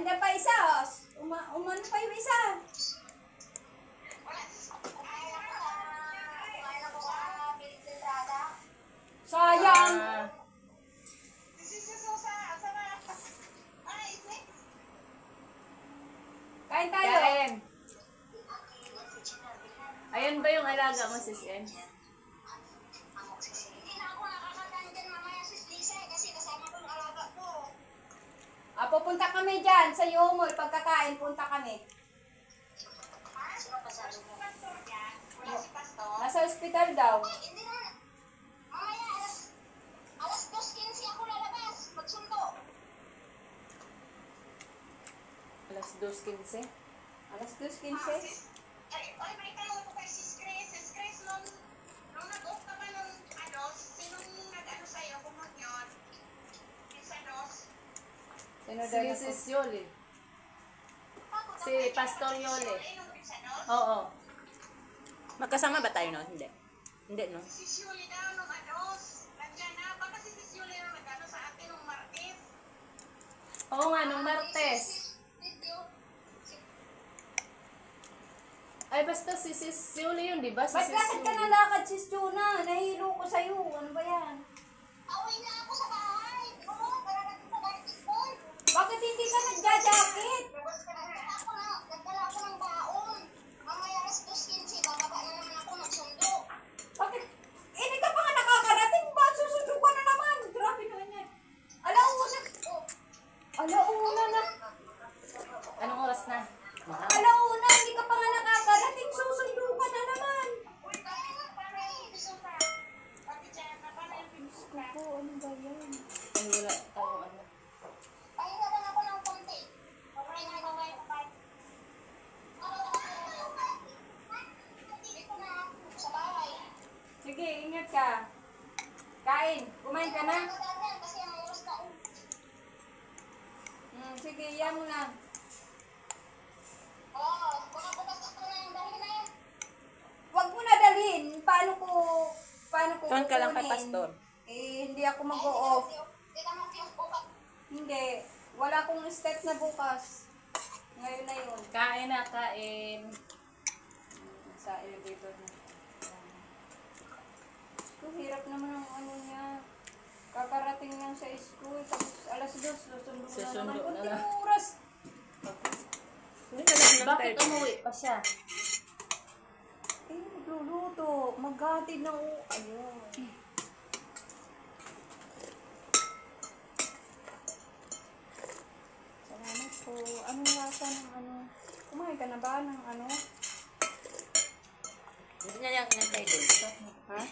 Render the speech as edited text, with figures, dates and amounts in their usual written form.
Anda pa isa, oh. Umano pa yung isa. Sayang. Kain tayo. Kain. Ayun ba yung alaga mo, sis Em? Pupunta kami dyan sa Yomoy. Pagkakain, punta kami. Nasa ospital daw. Alas 2:15 ako lalabas. Magsundo. Alas 2:15? Alas 2:15. Ay, may tanong ko kay Sis Chris. Sis Chris, nung nag-off ka ba nung sinong nag-ano sa'yo, kumot yun? Sa dos? Sino daw Si na Sis Yoli. Si Pastor Yoli. Oo. Magkasama ba tayo no? Hindi. Hindi no? Si Sis Yuli daw nung nandiyan na. Baka si Sis Yuli na nag-ano sa atin nung Martes. Oo nga, nung Martes. Ay, basta si Sis Yoli yun, di ba? Si Ba't Sis lakad ka Yoli. ng lakad, Sis Juna? Nahilo ko sa'yo. Ano ba yan? Away na ako sa bahay. Oo, kararating sa basketball. Bakit hindi ka nagja-jacket? Nagdala ako ng baon. Mamaya alas 2:15, bababa na naman ako magsundo. Bakit? Hindi ka pa nga nakakarating ba? Susundo ka na naman. Grabe na yan. Alauna. Alauna na. Anong oras na? Alauna, hindi ka pa nga nakakarating. Susundo ka na naman. Uy, kaya nga, para yung bisuka. Pati dyan, para yung bisuka. Ako, ano ba yan? Ay, wala tayong ano. Pahinga lang ako ng konti. Okay na ikaw kayo, bye. Dito na ako sa bahay. Sige, ingat ka. Kain. Kumain ka na? Kasi ang oras na. Sige, iyan mo na. Oo, baka bukas ako na yung dahil na yan. Huwag mo na dalhin. Paano ko Tuwan ka lang kay kukunin? Pastor. Hindi ako mag-o-off. Hindi ka mag-yung bukas. Hindi. Wala akong step na bukas. Ngayon na yun. Kain na, kain. Sa elevator na. Hirap naman ang ano niya. Kakarating lang sa school. Tapos alas 2, susundo na Susundo naman. na Kunting lang. oras. Bakit umuwi pa siya? Magluluto. Maghatid ng ayun. Salamat po. Anong lasa ng ano? Kumain ka na ba ng ano? Hindi niya yung inantay doon. Ha?